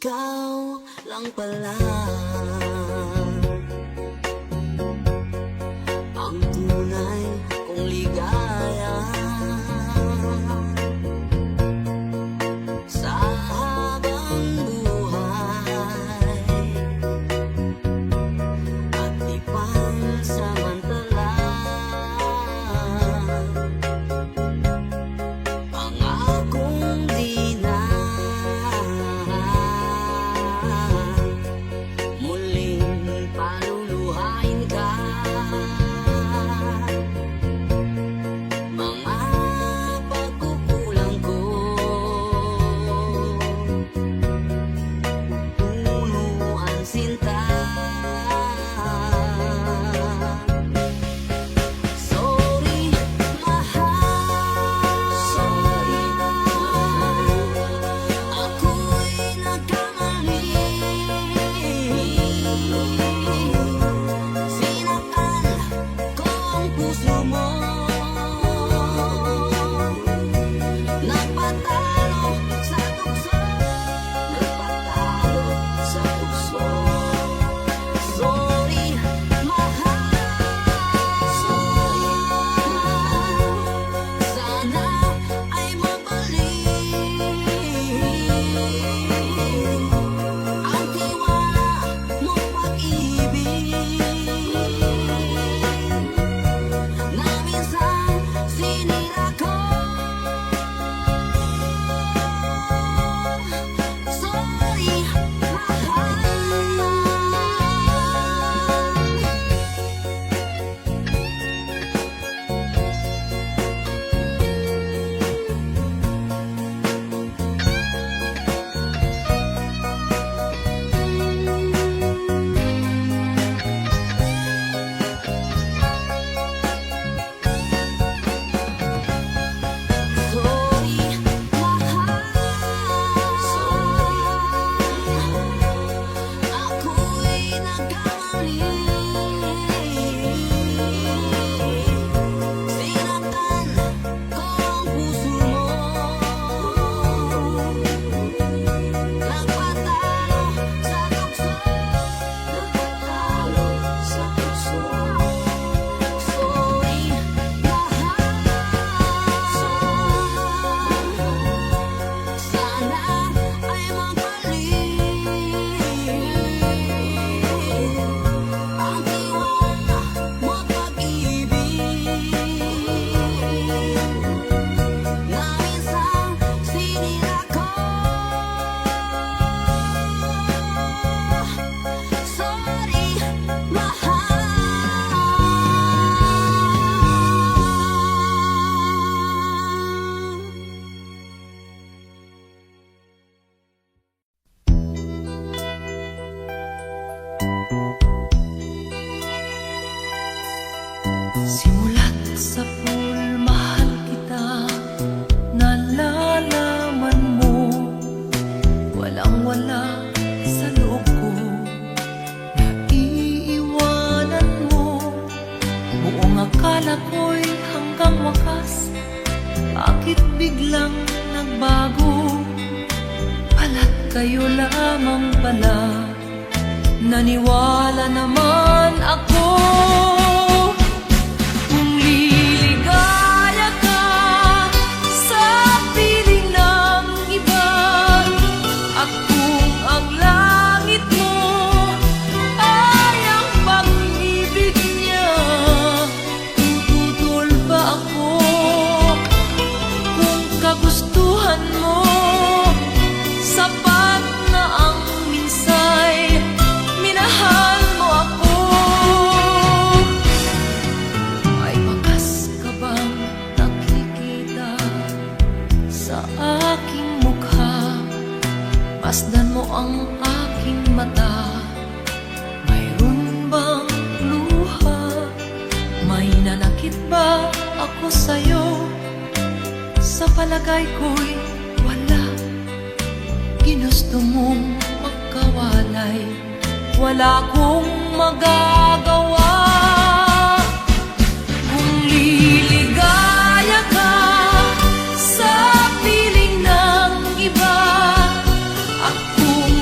ikaw lang pala ang tunay kong ligaya. Sa habang buhay at di pansamantala, pangakong di na muling paluluhain ka. Mga pagkukulang ko punuan sinta. Sorry, mahal. Sorry, mahal. Ako'y nagkamali. Sinaktan ko ang puso mo. Nagpatalo sa tukso. Nagpatalo sa tukso. Sorry, mahal. Sorry, mahal. Sana ay mabalik ang tiwala mong pag-ibig na minsan sinira ko. Sorry, mahal. Sorry, mahal. Ako'y nagkamali. Sinaktan ko ang puso mo. Nagpatalo sa tukso. Nagpatalo sa tukso. Sorry, mahal. Sana ay magbalik ang tiwala mo pag-ibig na minsan sinira ko. Sorry, mahal. Simulat sa pool, mahal kita. Nalalaman mo, walang-wala sa loob ko. Naiiwanan mo, buong akala ko'y hanggang wakas. Bakit biglang nagbago? Pala't kayo lamang pala. Naniwala naman ako. Kung liligaya ka sa piling ng iba, at kung ang langit mo ay ang pag-ibig niya, tututol ba ako? Kung kagustuhan mo, sapat na ang minsay minahal mo ako. May bakas ka bang nakikita sa aking mukha? Masdan mo ang aking mata. Mayroon bang luha? May nanakit ba ako sa'yo? Sa palagay ko'y wala. Ginusto mong magkawalay, wala kong magagawa. Kung liligaya ka sa piling ng iba, at kung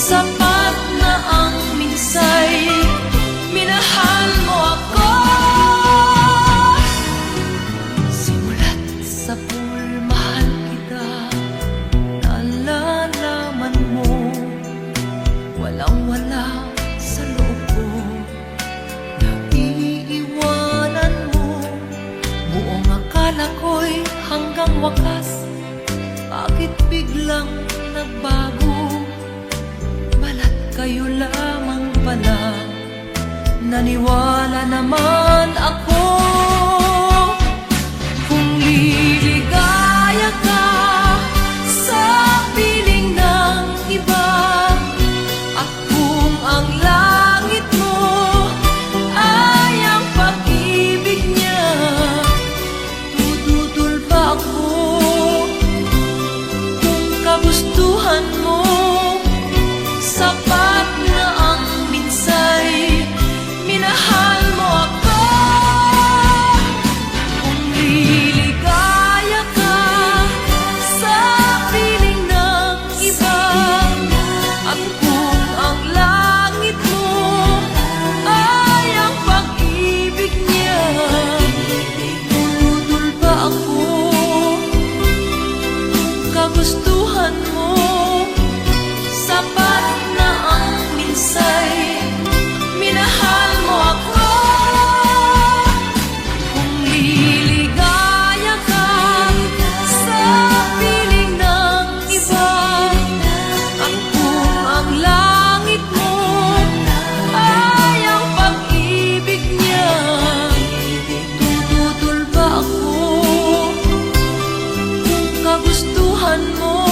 sapat na ang minsay. Minahal mo ako. Simulat sa pool, mahal kita. Nalalaman mo, walang-wala sa loob ko. Naiiwanan mo, buong akala ko'y hanggang wakas. Bakit biglang nagbago? Balat kayo lamang pala. Naniwala naman ako. Kung liligaya ka sa piling ng iba, at kung ang langit mo ay ang pag-ibig niya, tututol ba ako? Kung kagustuhan mo, sapat na ang minsay. Minahal mo ako. Kung liligaya ka sa piling ng iba, at kung ang langit mo ay ang pag-ibig niya, tututol ba ako? Kung kagustuhan mo, sapat na ang minsay. Minahal mo ako. Kung liligaya ka sa piling ng iba, at kung ang langit mo ay ang pag-ibig niya, tututol ba ako? Kung kagustuhan mo,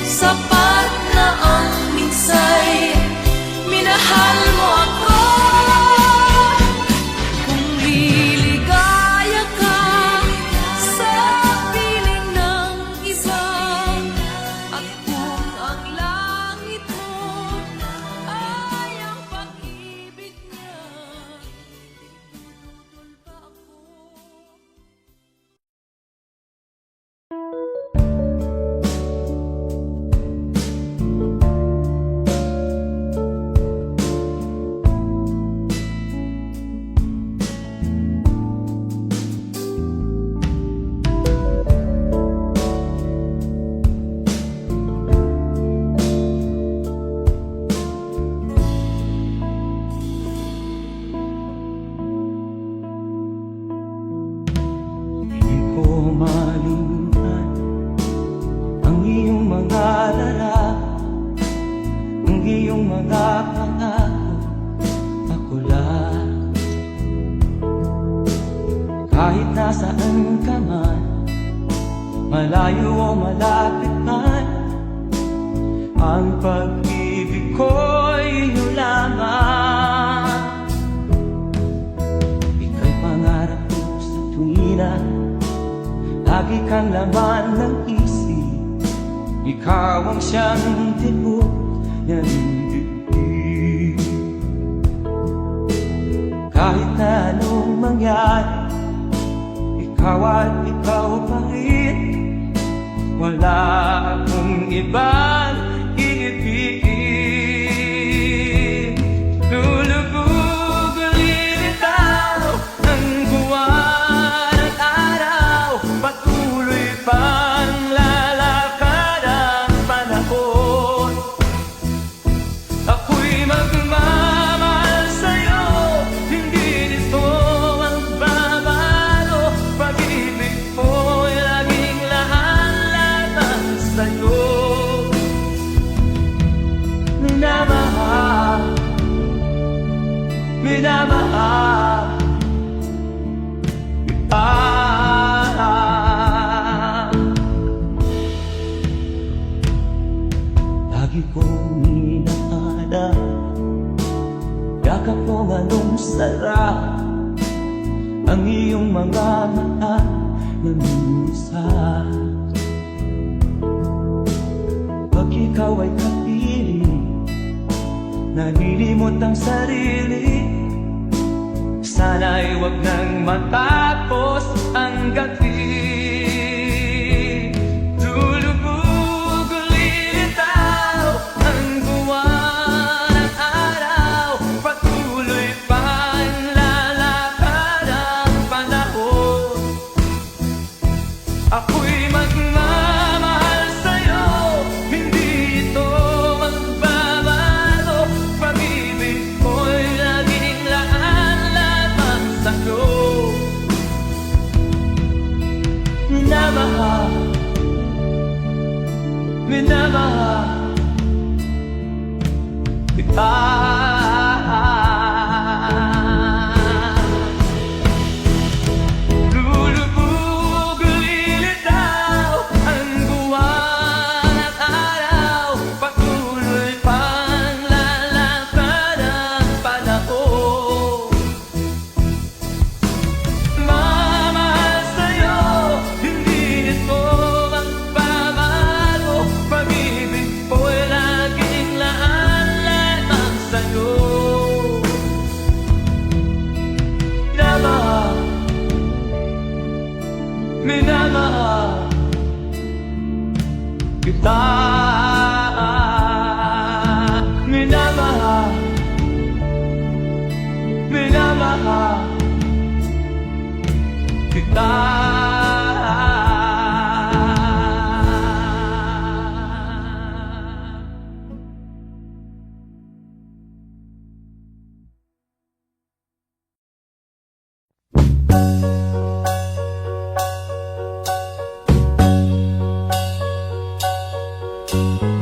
sapat na ang minsay. Minahal mo ako. Kung liligaya ka sa piling ng iba, at kung ang langit mo ay ang pag-ibig niya, tututol ba ako? Di ko malimutan ang iyong mga larawan, ang iyong mga pangako, ako lang. Kahit nasaan ka man, malayo o malapit man, ang pag-ibig ko'y iyo lamang. Ika'y pangarap ko sa tuwina, lagi kang laman ng isip. Ikaw ang siyang tibok ng dibdib. Kahit na anong mangyari, ikaw at ikaw pa rin. Wala akong ibang iibigin. Lulubog ulit ang buwan at araw, patuloy pang lalakad ang panahon. Ako'y magmamahal sa'yo, hindi nito ang babalo. Pag-ibig ko'y laging lahat-lahat sa'yo. Minamahal, minamahal kita. Lagi kong inaalala, yakap mong anong sarap, ang iyong mga mata na minsan. Pag ikaw ay kapiling, nalilimot ang sarili. Sana'y wag nang matapos ang gabi. Lulubog ulit ang kita. Lulubog, lilitaw ang buwan at araw, patuloy pang lalakad ang panahon. Mamahal sa'yo, hindi ito magbabago, pag-ibig ko'y laging laan-laan sa'yo. Minamahal kita. Minamahal, minamahal kita.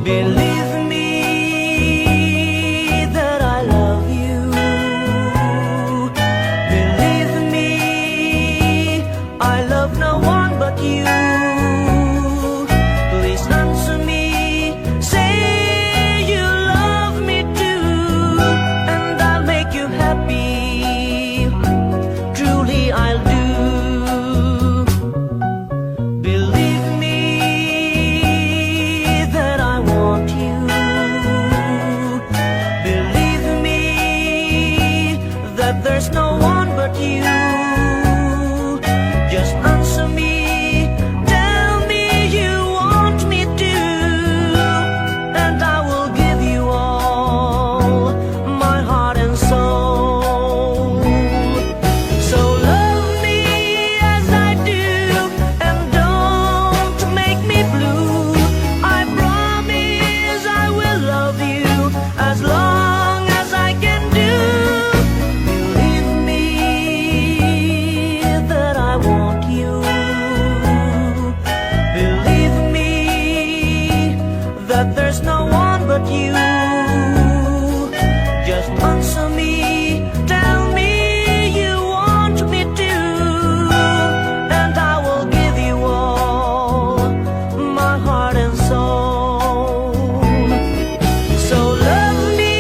Believe me that I love you. Believe me, I love no one but you. Please answer me, say you love me too, and I'll make you happy. Truly I'll do. Believe me that I want you. Believe me that there's no one but you. Just answer me, tell me you want me to, and I will give you all my heart and soul. So love me as I do, and don't make me blue. I promise I will love you as long as I can do. Believe me that I want you. Believe me that there's no one but you. Just answer me, tell me you want me to, and I will give you all my heart and soul. So love me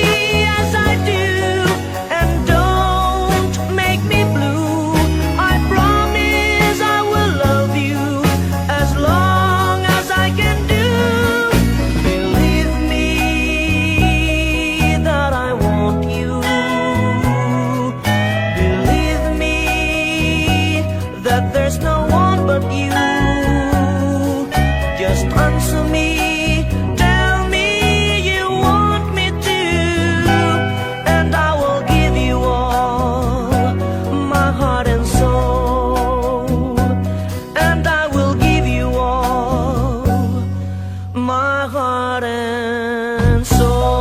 as I do, and don't make me blue. I promise I will love you as long as I can do. Believe me that I want you. Believe me that there's no one but you. Just answer me, tell me you want me to, and I will give you all my heart and soul, and I will give you all my heart and soul.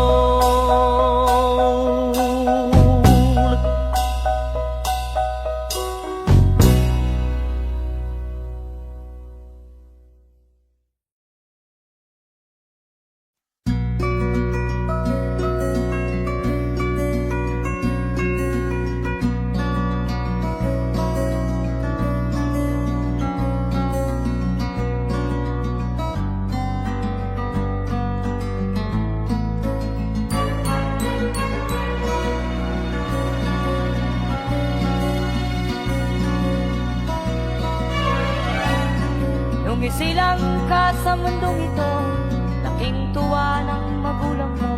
Nung isilang ka sa mundong ito, laking tuwa ng magulang mo,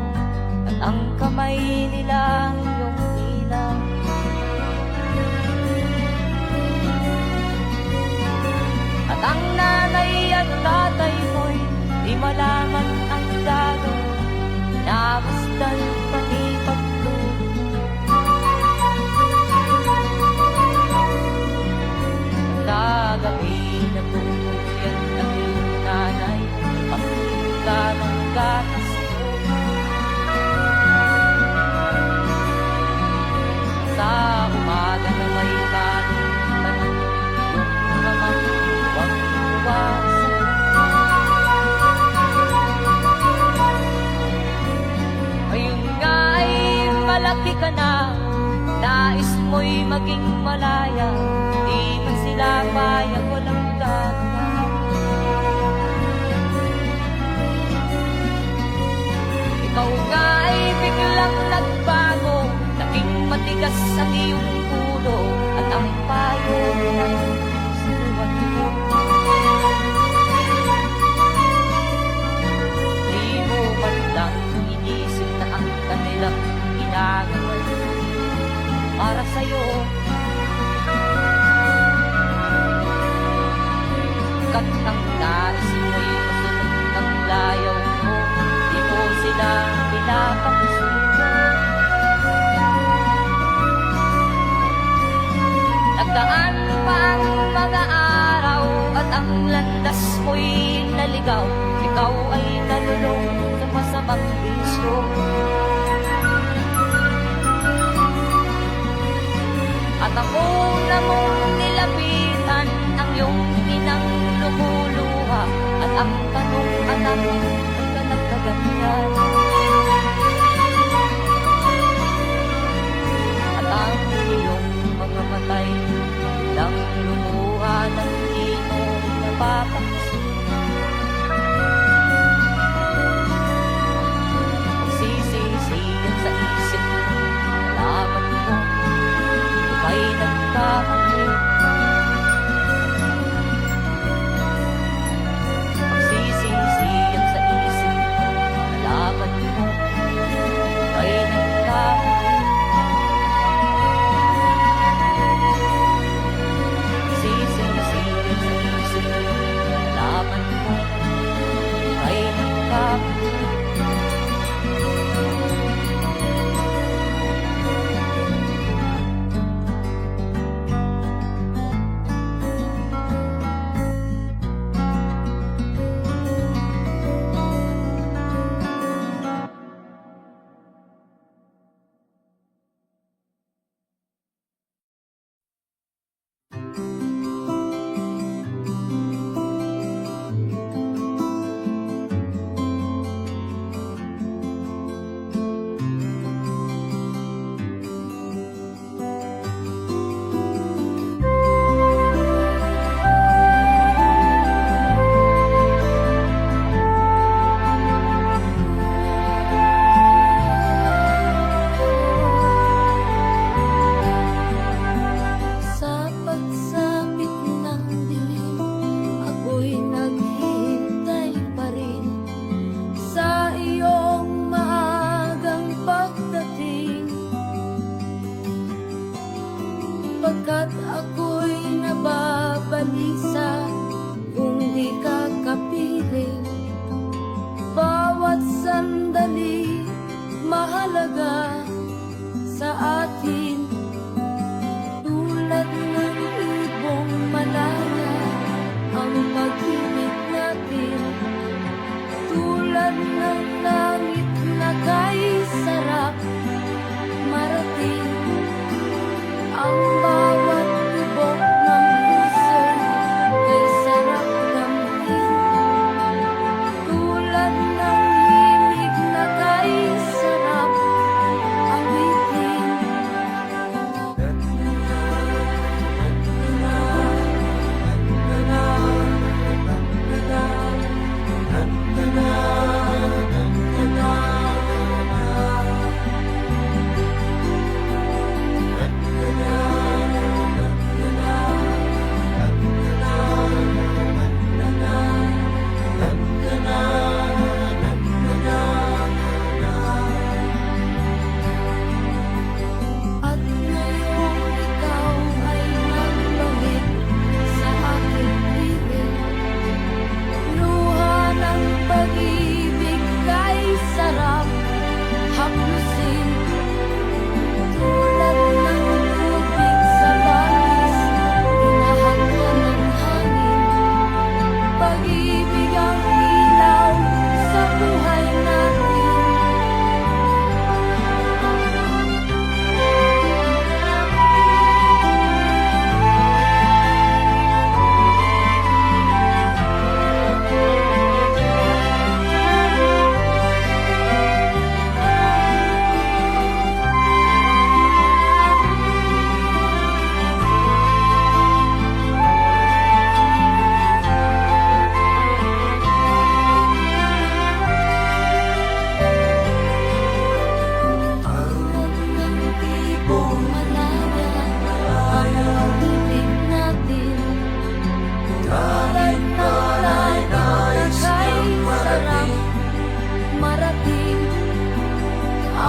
at ang kamay nila ang iyong ilang. At ang nanay at tatay mo'y di malaman ang gagawin, namasdan pati pagtulog. Kagabi natutulog yan ang iyong nanay, malaki ka na, nais mo'y maging malaya, di man sila payag walang gagawa. Ikaw nga ay biglang nagbago, naging matigas ang iyong ulo, at ang payo ay sinuwat mo. Di mo man lang inisip na ang kanilang ginagawa para sa'yo. Kat ang nais mo'y masunod ng layaw mo, di mo sila pinapansin. Nagdaan pa ang mga araw at ang landas mo'y naligaw, ikaw ay nalulong sa masamang bisyo. At ako na mong nilapitan ang iyong inang lumuluha, at ang tanong, anak, ba't ka nagkaganyan? At ang iyong mga matay lang lumuha ng di mo napapansin. Magsisisiyan sa isip, nalaman mo ika'y nagkamali. Magsisisiyan sa isip, nalaman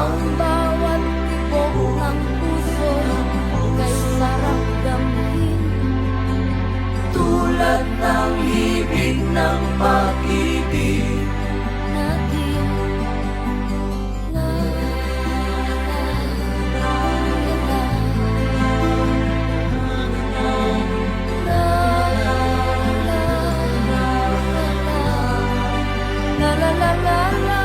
Ang bawat tibok ng puso kay sarap damhin. Tulad ng hibig ng pag-ibig Natin la la la la la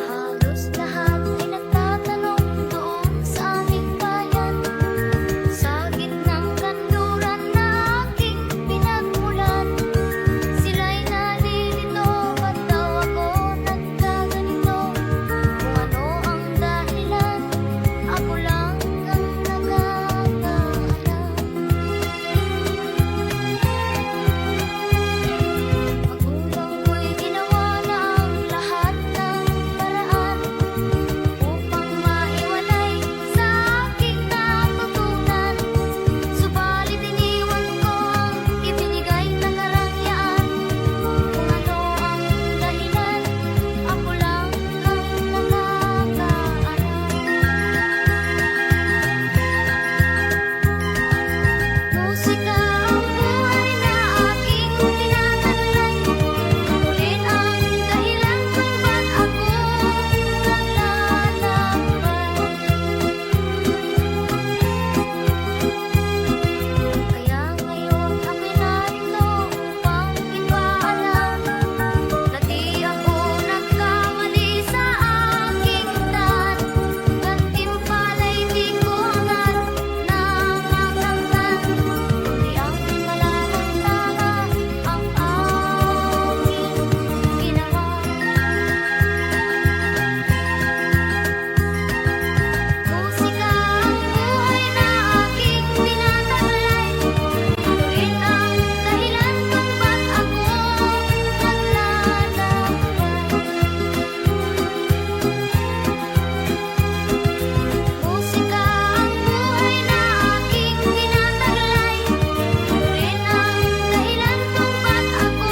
Halos lahat ay nagtatanong doon sa aming bayan. Sa gitnang kanluran na aking pinagmulan, sila'y nalilito, ba't daw ako nagkaganito? Kung ano ang dahilan, ako lang ang nakakaalam. Magulang ko'y ginawa na ang lahat ng paraan upang maiwanay sa aking natutunan. Subalit iniwan ko ang ibinigay na karangyaan. Kung ano ang dahilan, ako lang ang nakakaalam. Musika ang buhay na aking tinataglay. Tuloy ang dahilan kung ba't ako naglalakbay. Kaya ngayon ako'y narito upang ipaalam na di ako nagkamali sa aking daan. Gantimpala'y di ko agad namasaktan, kundi ang malalantagan ang aking ginawa. Musika ang buhay na aking tinataglay. Tuloy ang dahilan kung ba't ako naglalakbay. Musika ang buhay na aking tinataglay. Tuloy ang dahilan kung ba't ako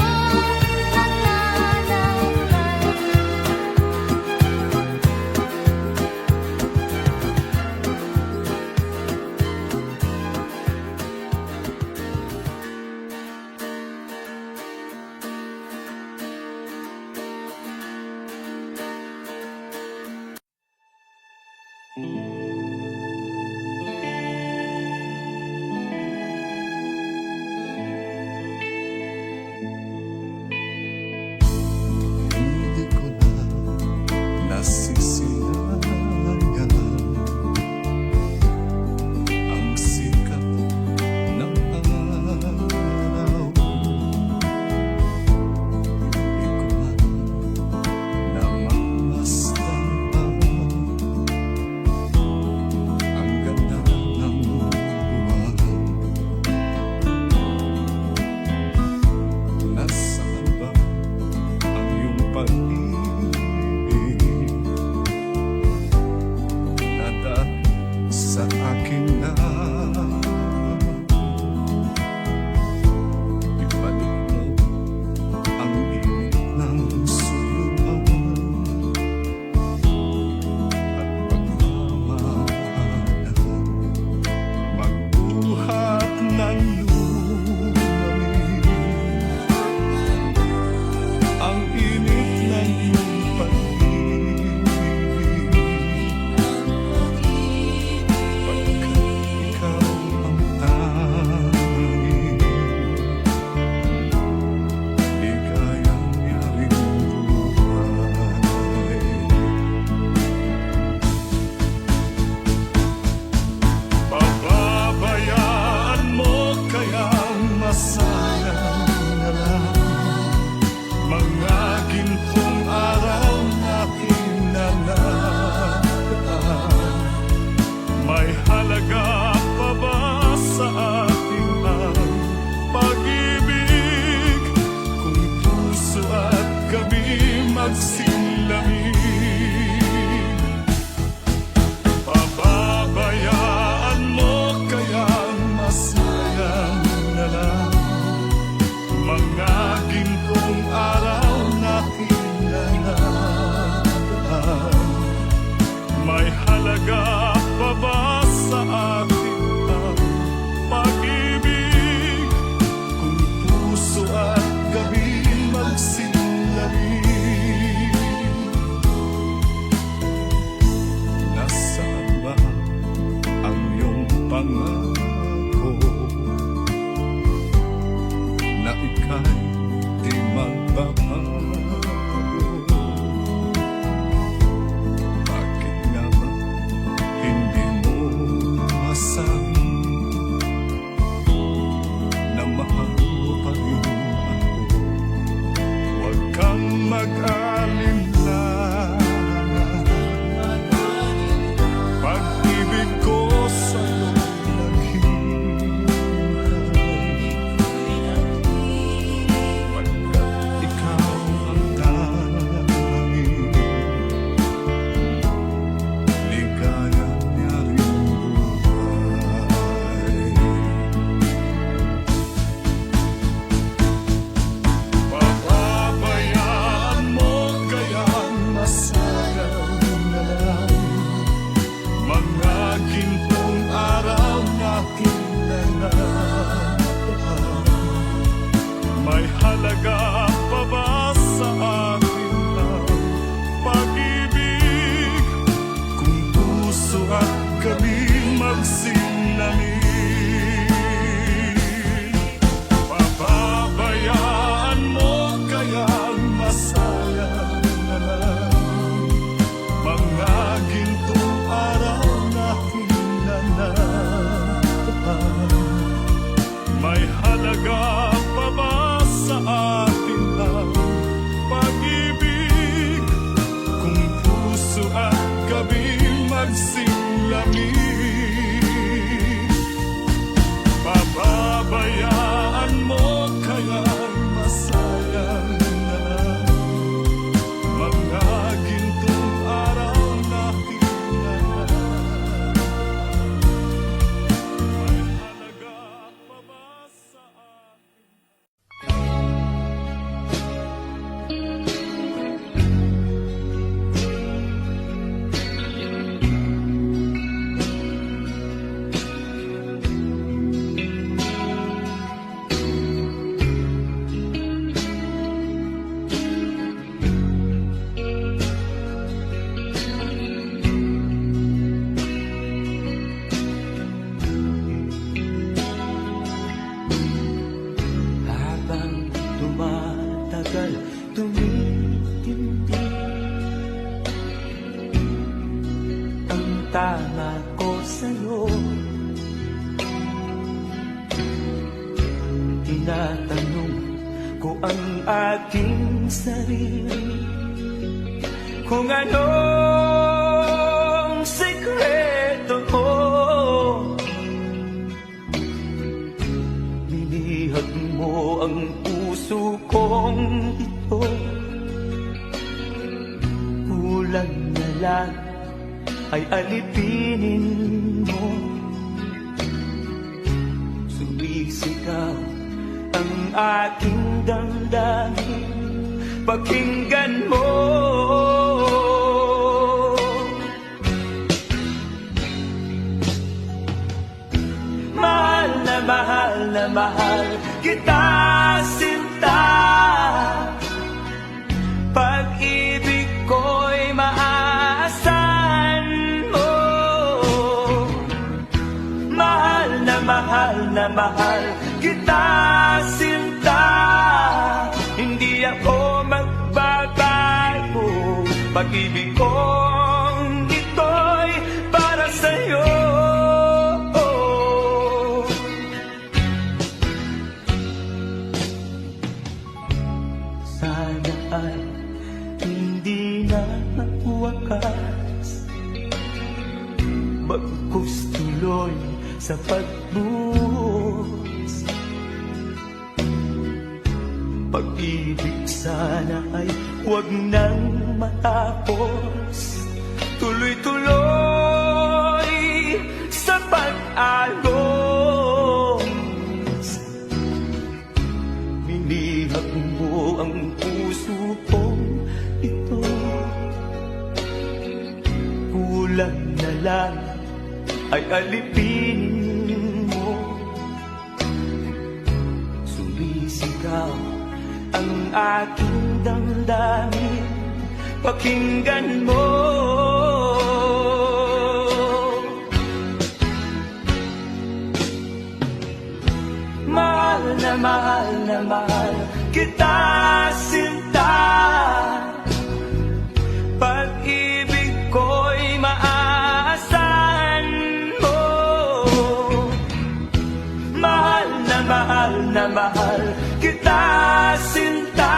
Hindi ko na nasisilayan ang sikat ng araw. Di ko man namamasdan pa magsimlamig. Pababayaan mo kaya masayang na mga gintong araw na hinanap. May halaga pa ba sa akin? Habang tumatagal, tumitindi ang tama ko sa'yo. Tinatanong ko ang aking sarili kung anong sekreto ko. Binihag mo ang puso kong ito. Kulang na lang ay alipinin mo. Sumisigaw ang aking damdamin, pakinggan mo. Mahal na mahal kita, sinta. Pag-ibig ko'y maaasahan mo. Mahal na mahal kita, sinta. Hindi ako magbabago. Pag-ibig kong ito'y para sa'yo. Sana ay hindi na wakas, bagkus tuloy sa pagbuhos. Pag-ibig sana ay huwag nang matapos, tuloy-tuloy sa pag-alos. Binihag mo ang puso kong ito. Kulang na lang ay alipinin mo. Sumisigaw ang aking damdamin, pakinggan mo. Mahal na mahal kita, sinta. Pag-ibig ko'y maaasahan mo. Mahal na mahal kita, sinta.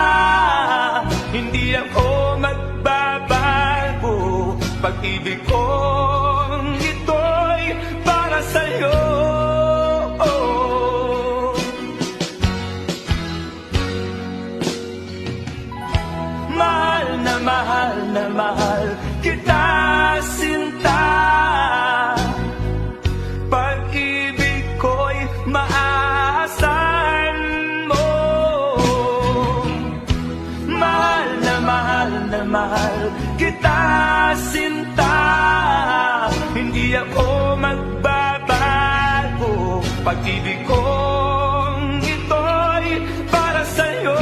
Hindi ako magbabago. Pag-ibig kong ito'y para sa'yo. Mahal na mahal kita, sinta. Pag-ibig ko'y maaasahan mo. Mahal na mahal kita, sinta. Hindi ako magbabago. Pag-ibig kong ito'y para sa'yo.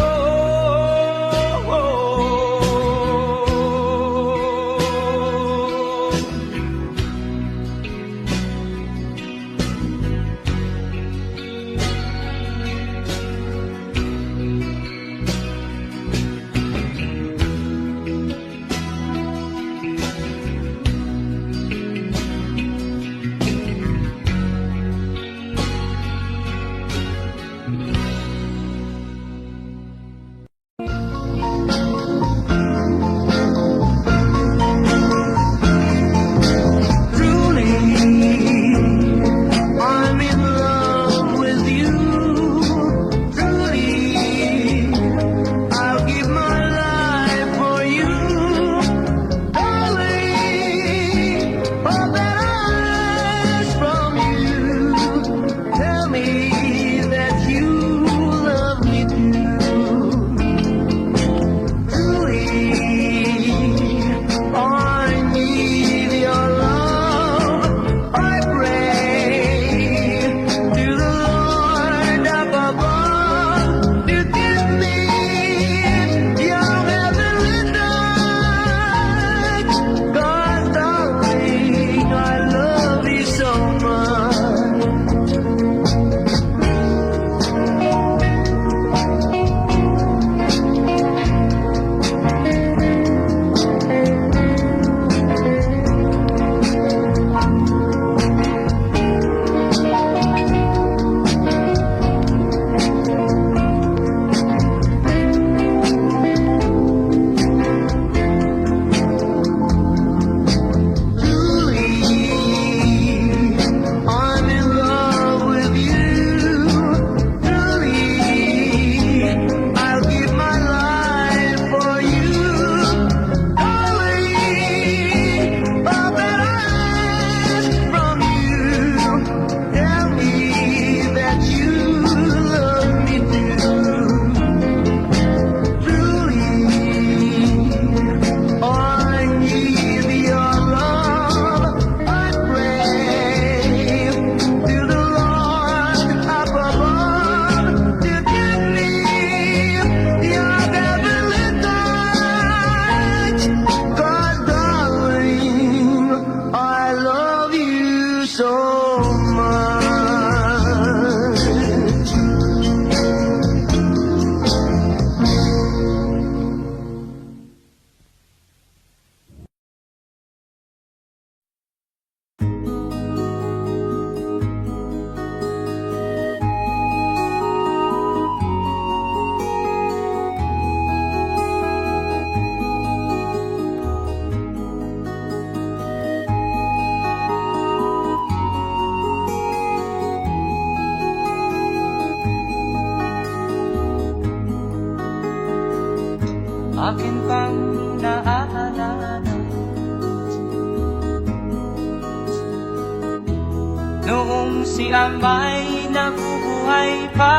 Noong si Amay nabubuhay pa,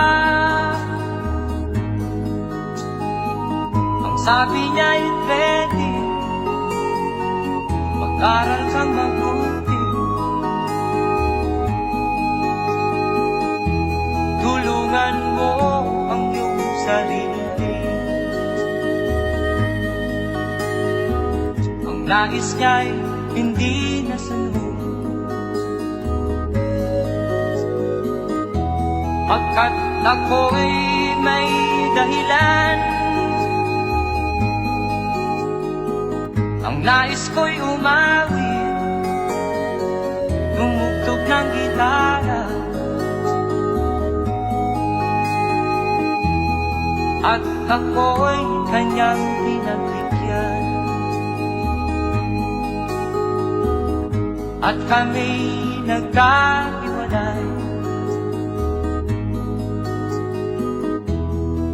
ang sabi niya ay ready, mag-aral kang mabuti, tulungan mo ang iyong sarili. Ang nais niya'y hindi nasunod, pagkat ako'y may dahilan. Ang nais ko'y umawi, tumugtog ng gitara, at ako'y kanyang pinagbigyan. At kami nagkahiwalay,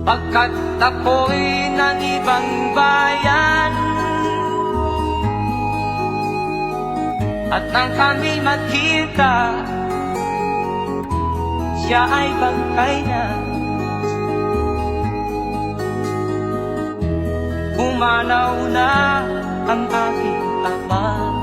pagkat ako'y ng ibang bayan. At nang kami magkita, siya ay bangkay na. Pumanaw na ang aking ama.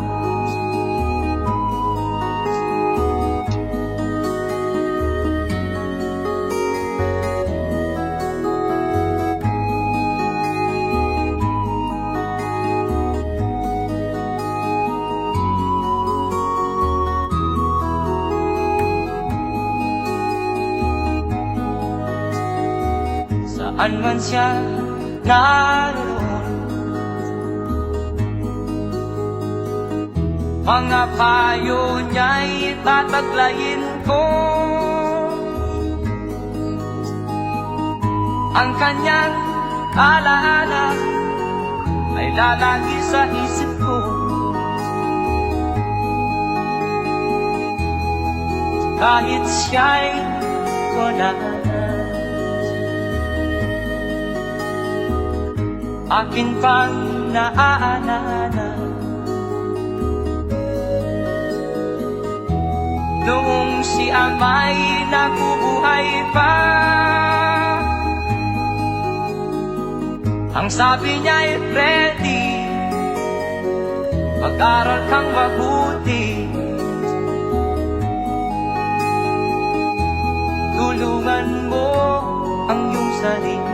Saan man siya naroon, mga payo niya'y tataglayin ko. Ang kanyang alaala ay lalagi sa isip ko. Kahit siya'y wala na, akin pang naaalala. Noong si Amay nabubuhay pa, ang sabi niya ay ready, mag-aral kang mabuti, tulungan mo ang iyong sarili.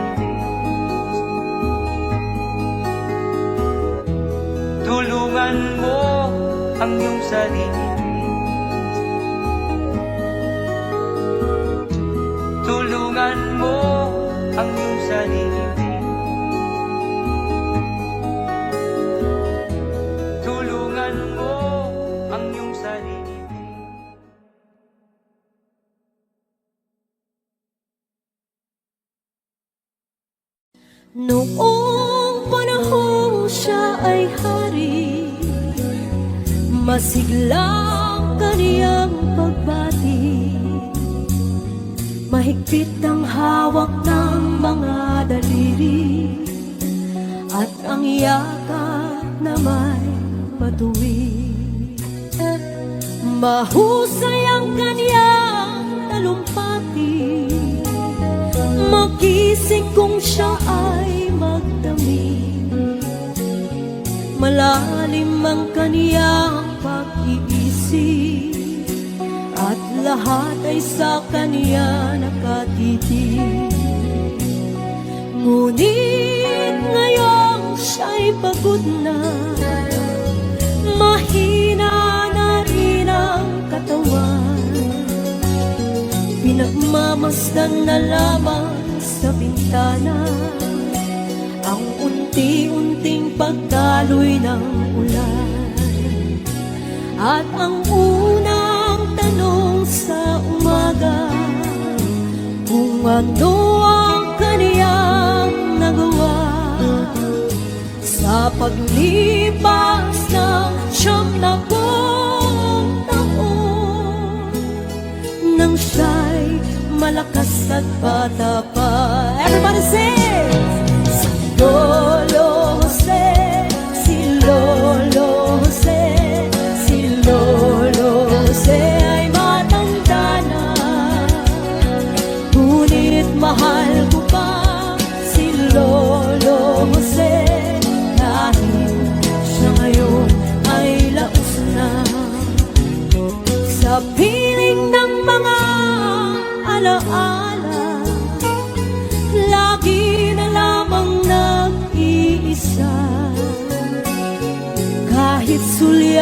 Tulungan mo ang iyong sarili. Tulungan mo ang iyong sarili. Tulungan mo ang iyong sarili. Noong panahong siya ay hari, masiglang kaniyang pagbati, mahigpit ang hawak ng mga daliri, at ang yakap na may matuwid. Mahusay ang kaniyang talumpati, magising kung siya ay magdamit. Malalim ang kaniyang pag-iisip, at lahat ay sa kaniya nakatitig. Ngunit ngayong siya'y pagod na, mahina na rin ang katawan, pinagmamasdan na lamang sa bintana ang unti-unting pagdaloy ng ulan. At ang unang tanong sa umaga, kung ano ang kaniyang nagawa sa paglipas ng 70 taon, nang siya'y malakas at bata pa. Everybody sing! Si Lolo Jose, si Lolo Jose, si Lolo Jose ay matanda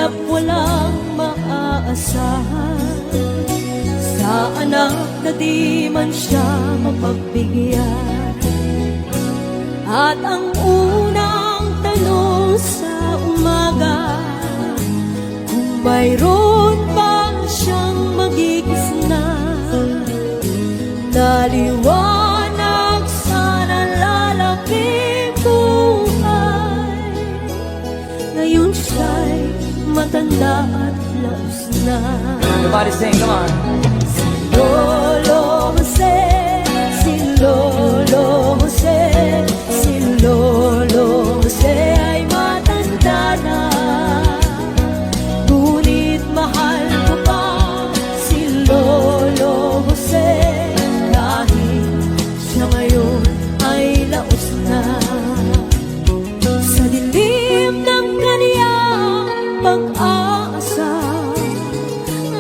tiyak walang maaasahan sa anak na di man siya mapagbigyan. At ang unang tanong sa umaga, kung mayroon bang siyang magigisna, naliwanag sa nalalaking buhay. Ngayon siya'y matanda at laos na. Everybody sing, come on. Lolo Jose, si Lolo Jose, si Lolo Jose ay matanda na. Ngunit mahal ko pa si Lolo Jose, kahit siya ngayon ay laos na. Sa dilim ng kaniyang pag-aasa,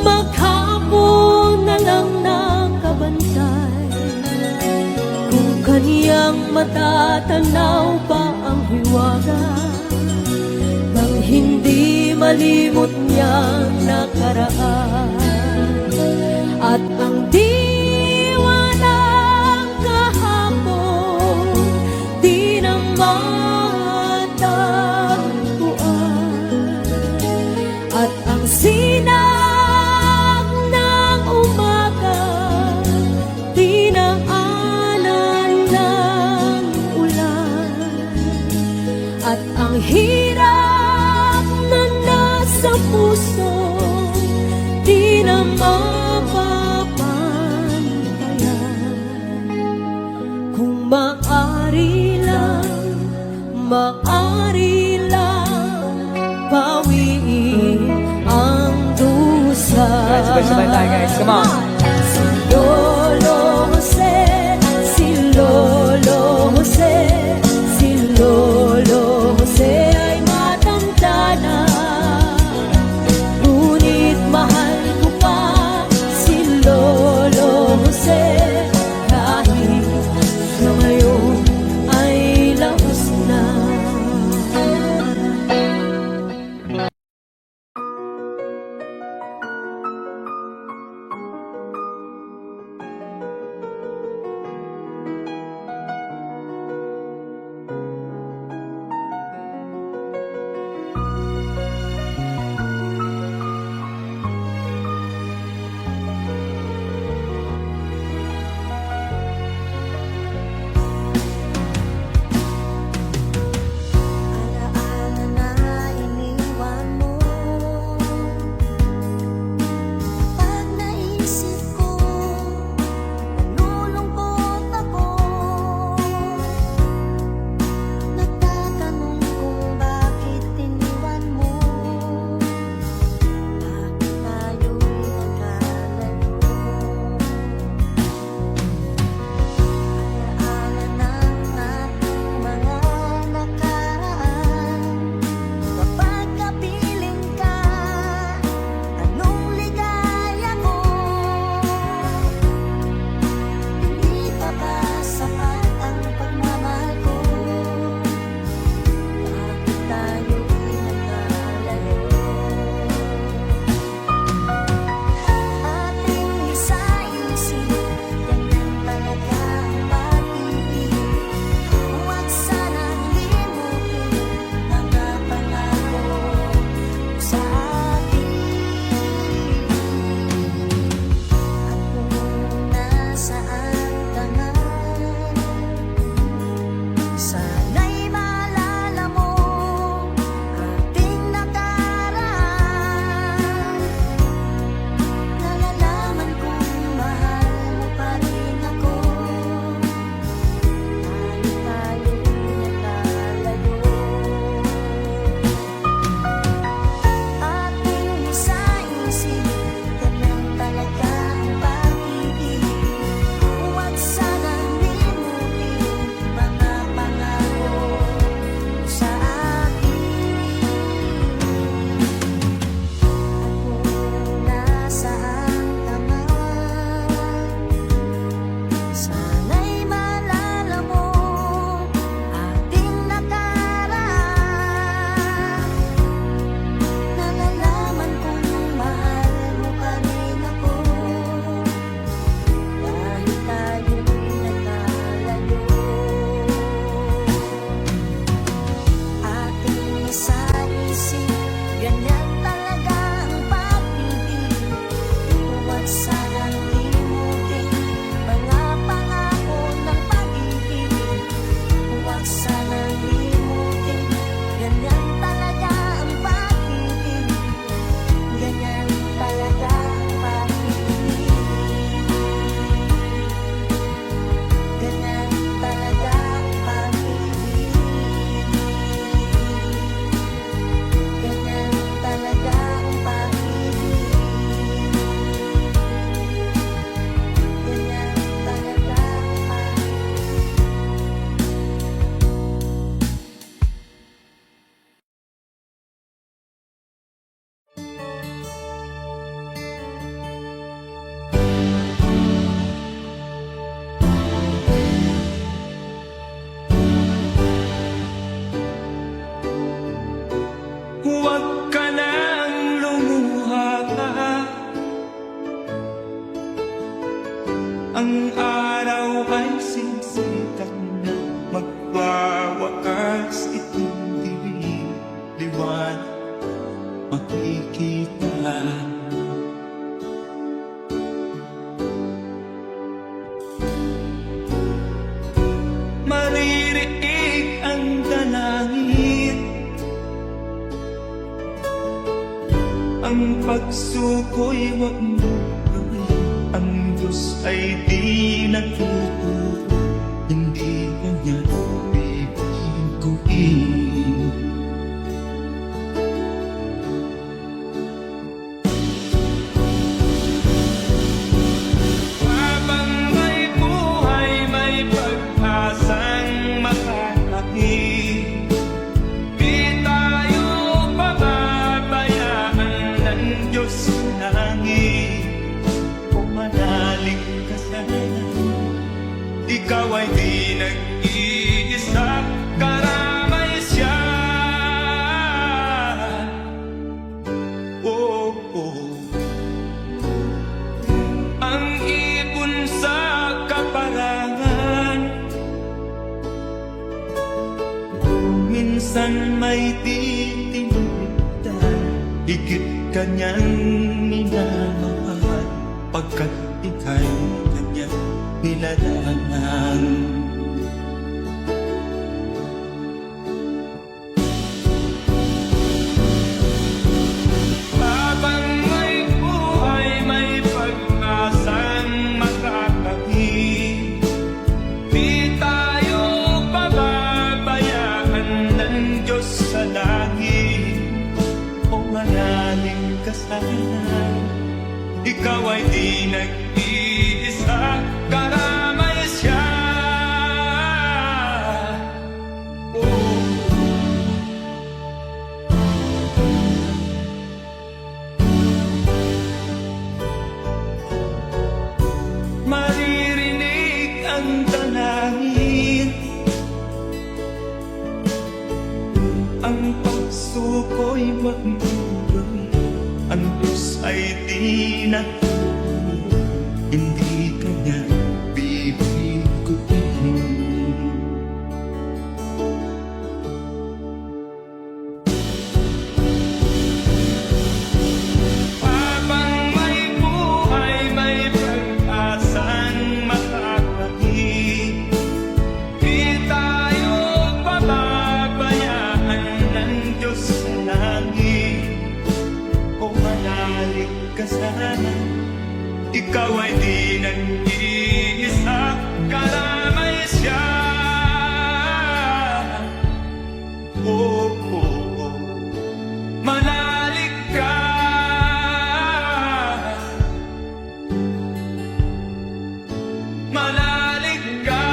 maghapon na lang nakabantay. Kung kaniyang matatanaw pa ang hiwaga, nang hindi malimot niyang nakaraan. At ang diwa ng kahapon di na matagpuan. At ang sinag ng umaga dinaanan ng ulan. At ang hirap na nasa puso di na mapapantayan. Kung maaari lang bawiin ang dusa. Guys, sabay-sabay tayo, guys. Come on. Si Lolo Jose, si Lolo Jose, si Lolo Jose ay matanda na. Ngunit mahal ko pa si Lolo Jose, kahit siya ngayon ay laos na. Ang araw ay sinsikat na magwawakas itong dilim. Liwanag makikita. Maririnig ang dalangin, ang pagsuko'y wag mo gawin. Ang Diyos ay di natututo, hindi kanya bibiguin. Habang may buhay, may pag-asang makakakit. Di tayo pababayaan ng Diyos sa langit. Pumanalig ka sana, ikaw ay di nag-iisa, karamay siya. Oh, oh. Ang ibon sa kaparangan, minsan may titinutan, higit kanyang minamahal, pagkat ika'y kanyang nilalangan. Habang may buhay, may pag-asang makakakit. Di tayo pababayaan ng Diyos sa langit. O manalig ka sana, ikaw ay di nag-iisa, karamay siya. Oh. Maririnig ang dalangin, ang pagsuko'y wag mo gawin. Ang Diyos ay di natututo, hindi kanya bibiguin. Habang may buhay, may pag-asang makakakit. Di tayo pababayaan ng Diyos sa langit. O manalig ka sana, ikaw ay di nag-iisa, karamay siya. Oh, oh, oh. Manalig ka, manalig ka.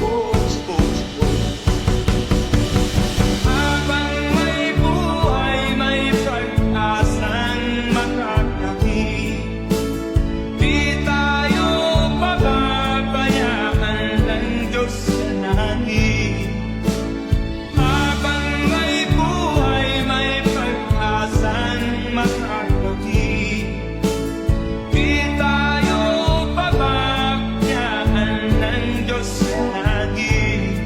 Oh, oh, oh. Habang may buhay, may pag-asang makakakit. Di tayo pababayaan ng Diyos sa langit. Habang may buhay, may pag-asang makakakit. Di tayo pababayaan ng Diyos sa langit.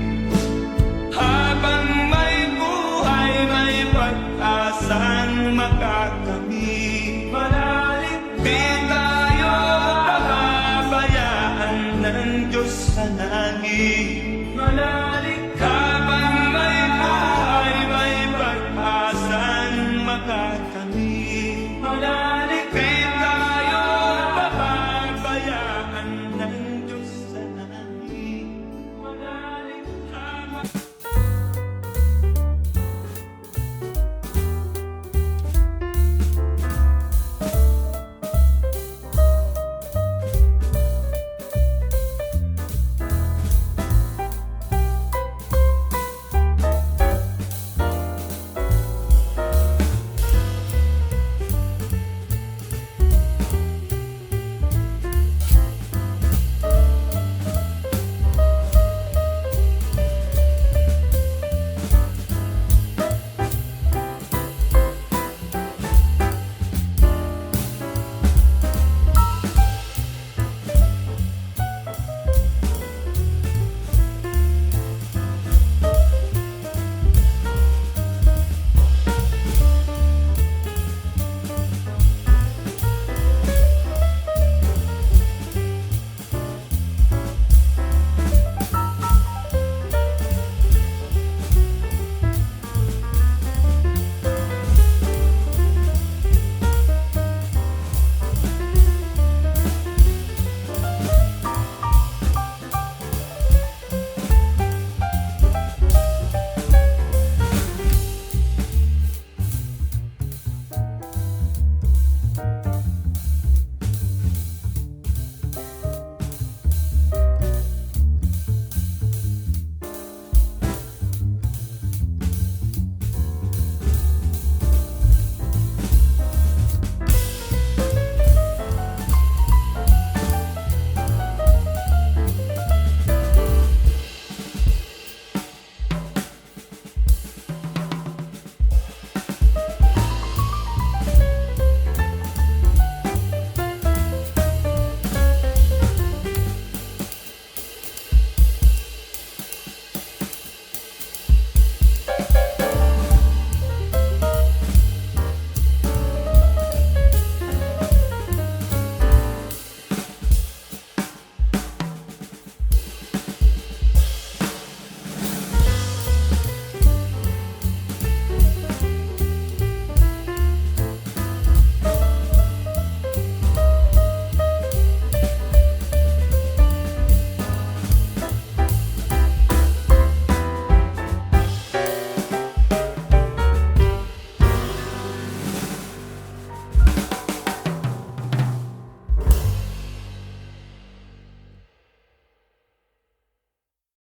Habang may buhay, may pag-asang makakamit. Manalig, di tayo pababayaan ng Diyos sa langit. Manalig, habang may buhay, may pag-asang makakamit.